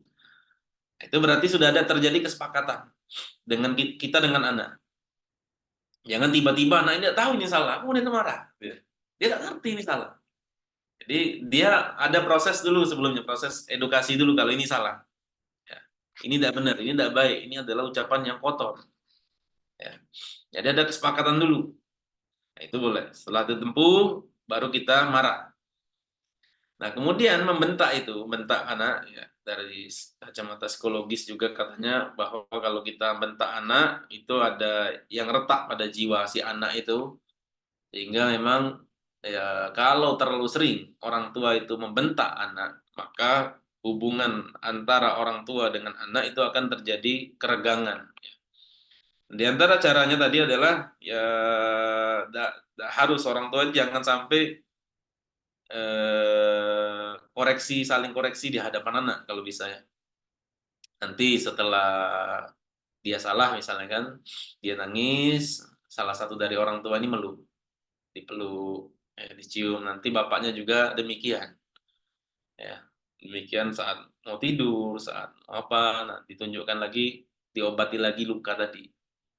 Itu berarti sudah ada terjadi kesepakatan dengan kita dengan anak. Jangan tiba-tiba anak ini tidak tahu ini salah, kemudian marah. Dia tidak ngerti ini salah. Jadi dia ada proses dulu sebelumnya, proses edukasi dulu kalau ini salah. Ya. Ini tidak benar, ini tidak baik, ini adalah ucapan yang kotor. Ya. Jadi ada kesepakatan dulu. Nah, itu boleh. Setelah ditempuh, baru kita marah. Nah, kemudian membentak itu, bentak anak, ya, dari kacamata psikologis juga katanya bahwa kalau kita bentak anak, itu ada yang retak pada jiwa si anak itu, sehingga memang ya kalau terlalu sering orang tua itu membentak anak, maka hubungan antara orang tua dengan anak itu akan terjadi keregangan. Di antara caranya tadi adalah ya harus orang tua jangan sampai saling koreksi di hadapan anak kalau bisa ya. Nanti setelah dia salah misalnya kan, dia nangis, salah satu dari orang tua ini meluk, dipeluk, dicium, nanti bapaknya juga demikian. Ya, demikian saat mau tidur, saat apa, nah, ditunjukkan lagi, diobati lagi luka tadi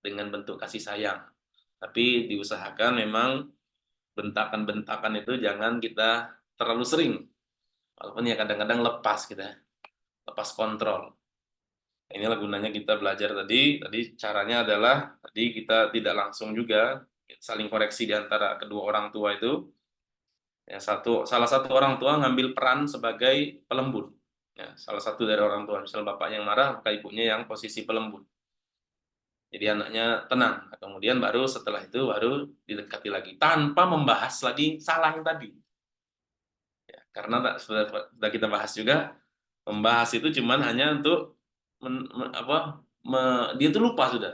dengan bentuk kasih sayang. Tapi diusahakan memang bentakan-bentakan itu jangan kita terlalu sering. Walaupun ya kadang-kadang lepas kita, lepas kontrol. Inilah gunanya kita belajar tadi. Tadi caranya adalah tadi kita tidak langsung juga saling koreksi di antara kedua orang tua itu. Ya, salah satu orang tua ngambil peran sebagai pelembut. Ya, salah satu dari orang tua, misalnya bapak yang marah, maka ibunya yang posisi pelembut. Jadi anaknya tenang. Kemudian baru setelah itu baru didekati lagi tanpa membahas lagi salah yang tadi. Ya, karena sudah kita bahas juga, membahas itu cuman hanya untuk dia tuh lupa sudah.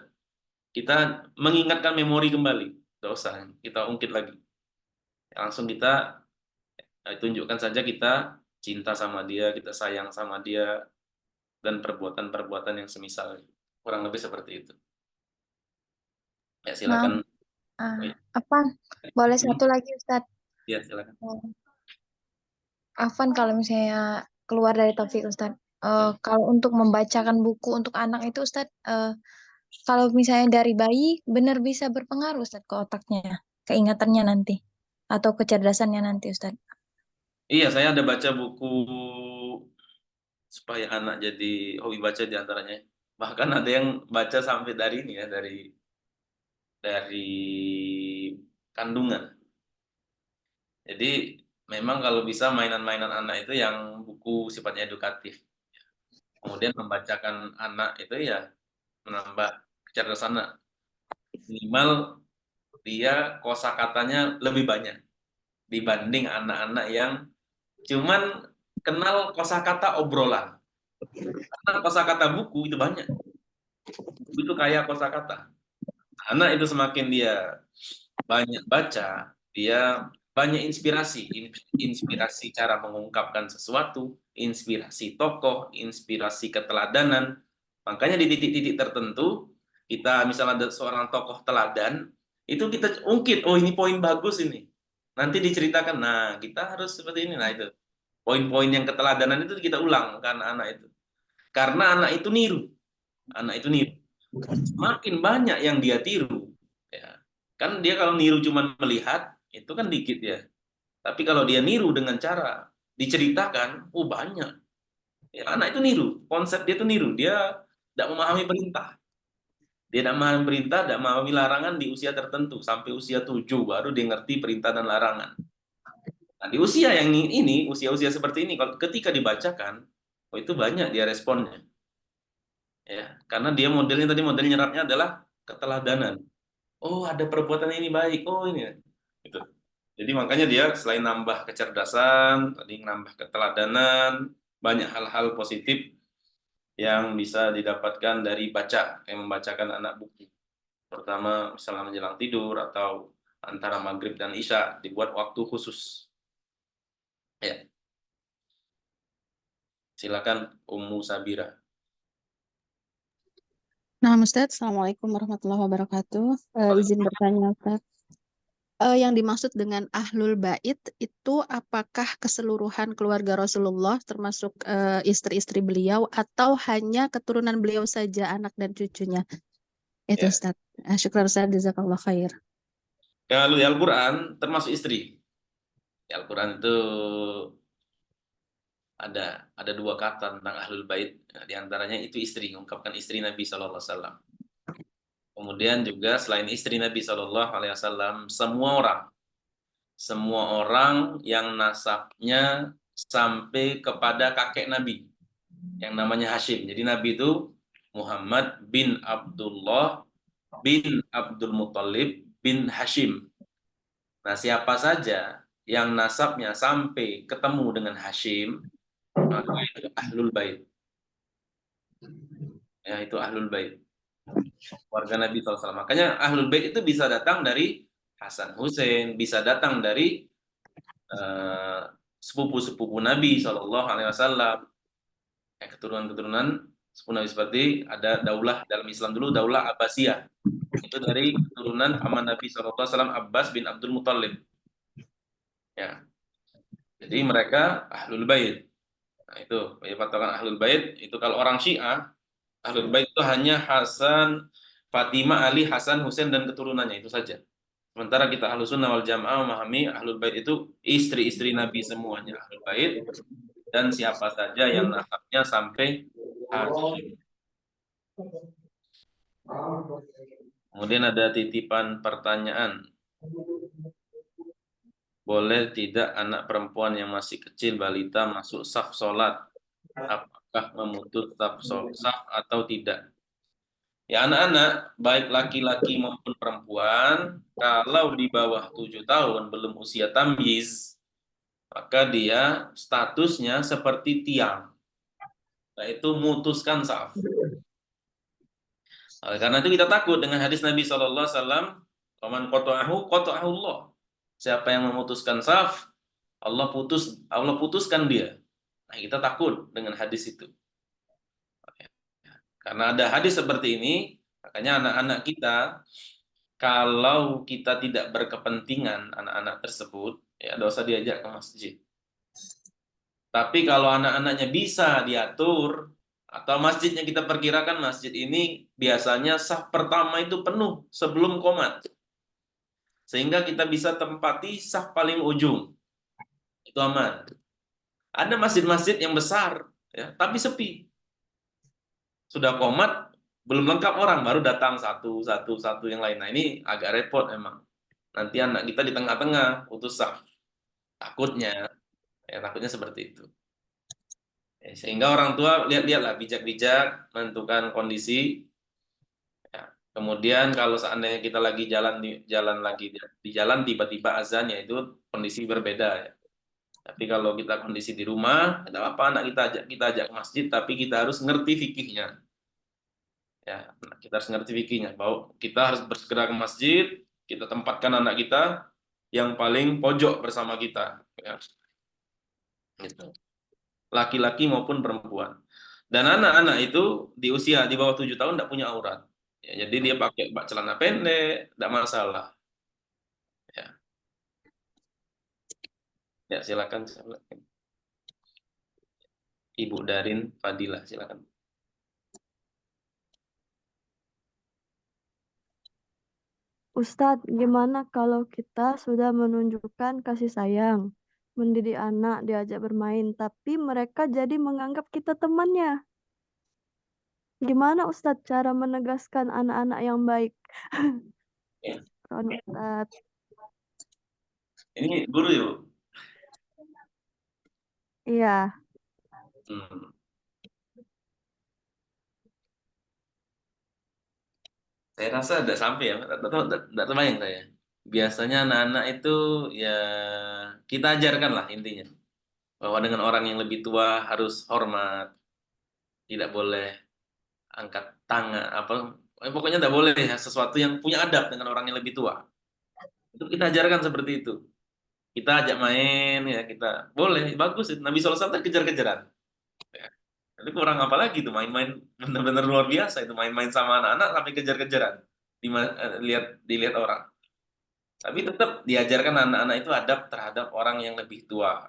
Kita mengingatkan memori kembali. Tidak usah kita ungkit lagi. Langsung kita tunjukkan saja kita cinta sama dia, kita sayang sama dia, dan perbuatan-perbuatan yang semisal. Kurang lebih seperti itu. Ya, Maaf, silakan. boleh satu lagi Ustadz. Ya, silakan. Afwan kalau misalnya keluar dari topik Ustadz. Kalau untuk membacakan buku untuk anak itu Ustadz, kalau misalnya dari bayi benar bisa berpengaruh Ustadz ke otaknya, keingatannya nanti, atau kecerdasannya nanti Ustadz. Iya, saya ada baca buku supaya anak jadi hobi baca diantaranya. Bahkan ada yang baca sampai dari ini ya, dari kandungan. Jadi memang kalau bisa mainan-mainan anak itu yang buku sifatnya edukatif. Kemudian membacakan anak itu ya menambah kecerdasan anak. Minimal dia kosakatanya lebih banyak dibanding anak-anak yang cuman kenal kosakata obrolan. Karena kosakata buku itu banyak. Buku itu kaya kosakata. Anak itu semakin dia banyak baca, dia banyak inspirasi cara mengungkapkan sesuatu, inspirasi tokoh, inspirasi keteladanan. Makanya di titik-titik tertentu, kita misalnya ada seorang tokoh teladan, itu kita ungkit, oh ini poin bagus ini. Nanti diceritakan, nah kita harus seperti ini, nah itu. Poin-poin yang keteladanan itu kita ulang ke anak-anak itu. Karena anak itu niru. Anak itu niru. Semakin banyak yang dia tiru, ya. Kan dia kalau niru cuma melihat, itu kan dikit ya. Tapi kalau dia niru dengan cara diceritakan, oh banyak. Ya, anak itu niru, konsep dia itu niru. Dia tidak memahami perintah. Dia tidak memahami perintah, tidak memahami larangan di usia tertentu. Sampai usia 7 baru dia ngerti perintah dan larangan. Nah, di usia yang ini, usia-usia seperti ini, kalau ketika dibacakan, oh itu banyak dia responnya. Ya, karena dia modelnya tadi model nyerapnya adalah keteladanan. Oh, ada perbuatan ini baik. Oh, ini. Gitu. Jadi makanya dia selain nambah kecerdasan, tadi nambah keteladanan, banyak hal-hal positif yang bisa didapatkan dari baca, kayak membacakan anak buku. Pertama, misalnya menjelang tidur atau antara maghrib dan isya, dibuat waktu khusus. Ya, silakan Ummu Sabira. Nah, Ustadz, Assalamualaikum warahmatullahi wabarakatuh. Izin bertanya, Ustadz. Yang dimaksud dengan ahlul bait itu apakah keseluruhan keluarga Rasulullah, termasuk istri-istri beliau, atau hanya keturunan beliau saja, anak dan cucunya? Itu, Ya. Ustadz. Syukran, Ustadz. Jazakallah khair. Kalau di Al-Quran termasuk istri. Di Al-Quran itu ada dua kata tentang ahlul bait. Nah, di antaranya itu istri, mengungkapkan istri Nabi SAW. Kemudian juga selain istri Nabi SAW, semua orang yang nasabnya sampai kepada kakek Nabi, yang namanya Hashim. Jadi Nabi itu Muhammad bin Abdullah bin Abdul Muttalib bin Hashim. Nah, siapa saja yang nasabnya sampai ketemu dengan Hashim, maka itu ahlul bait. Ya, itu ahlul bait. Warga Nabi SAW. Makanya ahlul bait itu bisa datang dari Hasan Hussein, bisa datang dari sepupu-sepupu Nabi SAW. Ya, keturunan-keturunan sepupu Nabi seperti ada daulah dalam Islam dulu, daulah Abbasiyah. Itu dari keturunan paman Nabi SAW, Abbas bin Abdul Muttalib. Ya. Jadi mereka ahlul bait. Nah, itu ya, patokan ahlul bait itu kalau orang Syiah, ahlul bait itu hanya Hasan, Fatimah, Ali, Hasan, Husain dan keturunannya itu saja. Sementara kita ahlus sunnah wal jamaah memahami ahlul bait itu istri-istri Nabi semuanya ahlul bait dan siapa saja yang nasabnya sampai Hashim. Kemudian ada titipan pertanyaan. Boleh tidak anak perempuan yang masih kecil balita masuk saf sholat? Apakah memutus saf atau tidak? Ya anak-anak, baik laki-laki maupun perempuan, kalau di bawah 7 tahun belum usia tamyiz, maka dia statusnya seperti tiang, yaitu mutuskan saf. Oleh karena itu kita takut dengan hadis Nabi SAW, "Faman qata'ahu qata'ahu Allah." Siapa yang memutuskan saf, Allah putuskan dia. Nah, kita takut dengan hadis itu. Karena ada hadis seperti ini, makanya anak-anak kita, kalau kita tidak berkepentingan anak-anak tersebut, ya dosa diajak ke masjid. Tapi kalau anak-anaknya bisa diatur, atau masjidnya kita perkirakan masjid ini biasanya saf pertama itu penuh sebelum qomat. Sehingga kita bisa tempati saf paling ujung. Itu aman. Ada masjid-masjid yang besar, ya, tapi sepi. Sudah qomat, belum lengkap orang, baru datang satu yang lain. Nah ini agak repot emang. Nanti anak kita di tengah-tengah, putus saf. Takutnya seperti itu. Ya, sehingga orang tua lihat-lihatlah bijak-bijak menentukan kondisi. Ya. Kemudian kalau seandainya kita lagi di jalan tiba-tiba azan, ya itu kondisi berbeda ya. Tapi kalau kita kondisi di rumah, tidak apa-apa anak kita ajak ke masjid, tapi kita harus ngerti fikihnya. Ya, kita harus ngerti fikihnya bahwa kita harus bersegera ke masjid, kita tempatkan anak kita yang paling pojok bersama kita, ya. Gitu. Laki-laki maupun perempuan. Dan anak-anak itu di usia di bawah 7 tahun tidak punya aurat. Ya, jadi dia pakai celana pendek, tidak masalah. Ya. Ya, silakan. Ibu Darin Fadilah, silakan. Ustadz, gimana kalau kita sudah menunjukkan kasih sayang, mendidik anak, diajak bermain, tapi mereka jadi menganggap kita temannya? Gimana Ustadz cara menegaskan anak-anak yang baik? Ya. Ustadz. Ini guru ya, Bu? Iya. Saya rasa tidak sampai ya, tidak terbayang saya. Biasanya anak-anak itu ya kita ajarkan lah intinya. Bahwa dengan orang yang lebih tua harus hormat, tidak boleh angkat tangan, pokoknya tidak boleh ya, sesuatu yang punya adab dengan orang yang lebih tua. Itu kita ajarkan seperti itu. Kita ajak main, ya kita boleh, bagus. Nabi SAW kan kejar-kejaran. Ya. Itu kurang apa lagi tuh, main-main benar-benar luar biasa itu, main-main sama anak-anak sampai kejar-kejaran. Dilihat orang. Tapi tetap diajarkan anak-anak itu adab terhadap orang yang lebih tua.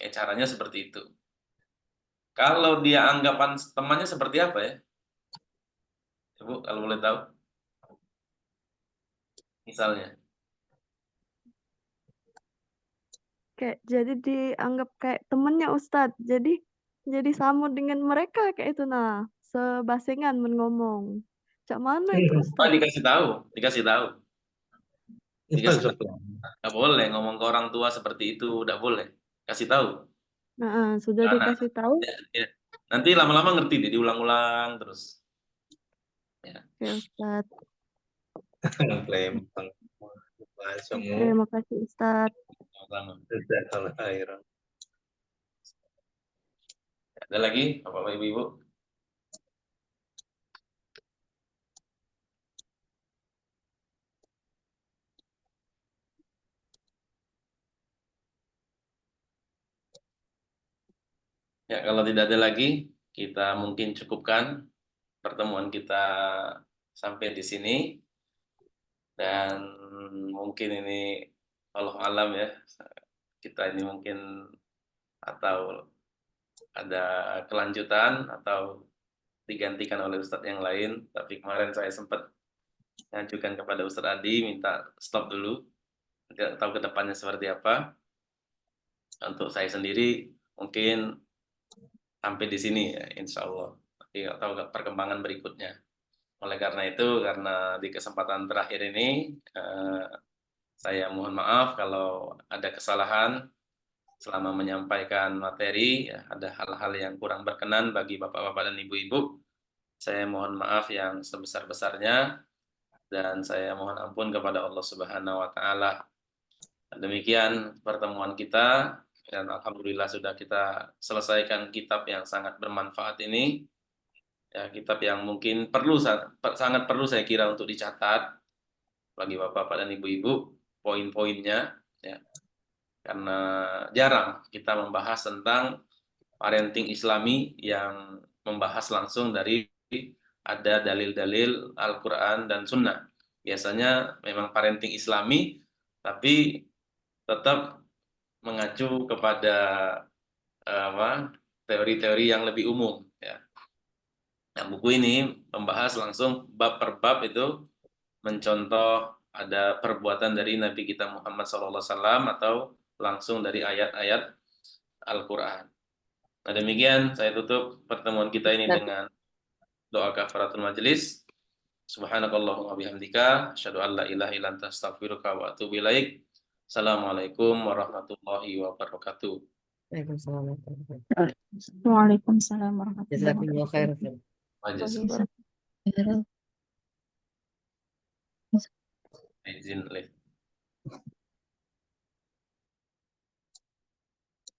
Ya, caranya seperti itu. Kalau dia anggapan temannya seperti apa ya? Ibu, kalau boleh tahu. Misalnya. Kayak jadi dianggap kayak temennya Ustadz. Jadi sama dengan mereka kayak itu nah. Sebasengan ngomong. Cak mana itu Ustadz? Dikasih tahu. Nggak boleh ngomong ke orang tua seperti itu, nggak boleh. Kasih tahu. Nah, sudah Anak. dikasih tahu. Ya. Nanti lama-lama ngerti deh, diulang-ulang terus. Ya. Oke, Ustadz. Semua. Terima kasih Ustadz. Sama-sama. Jazakallah khairan. Ada lagi, Bapak Ibu? Ya, kalau tidak ada lagi, kita mungkin cukupkan pertemuan kita sampai di sini. Dan mungkin ini Allah alam ya, kita ini mungkin atau ada kelanjutan atau digantikan oleh Ustadz yang lain. Tapi kemarin saya sempat mengajukan kepada Ustadz Adi minta stop dulu, tidak tahu ke depannya seperti apa. Untuk saya sendiri mungkin sampai di sini ya, insya Allah. Tapi nggak tahu perkembangan berikutnya. Oleh karena itu, karena di kesempatan terakhir ini, saya mohon maaf kalau ada kesalahan selama menyampaikan materi, ya, ada hal-hal yang kurang berkenan bagi bapak-bapak dan ibu-ibu. Saya mohon maaf yang sebesar-besarnya dan saya mohon ampun kepada Allah Subhanahu wa taala. Demikian pertemuan kita dan alhamdulillah sudah kita selesaikan kitab yang sangat bermanfaat ini. Ya, kitab yang mungkin sangat perlu saya kira untuk dicatat bagi Bapak-bapak dan Ibu-ibu poin-poinnya ya. Karena jarang kita membahas tentang parenting Islami yang membahas langsung dari ada dalil-dalil Al-Quran dan Sunnah. Biasanya memang parenting Islami, tapi tetap mengacu kepada teori-teori yang lebih umum. Ya. Nah, buku ini membahas langsung bab per bab itu mencontoh ada perbuatan dari Nabi kita Muhammad SAW atau langsung dari ayat-ayat Al-Quran. Nah, demikian saya tutup pertemuan kita ini dengan doa kafaratul majelis. Subhanakallahumma bihamdika asyhadu an la ilaha illa anta astaghfiruka wa atubu ilaik. Assalamualaikum warahmatullahi wabarakatuh. Waalaikumsalam warahmatullahi wabarakatuh. Waalaikumsalam warahmatullahi Jazakumullah wabarakatuh. khairan. Majlis. Waalaikumsalam. Izin lift.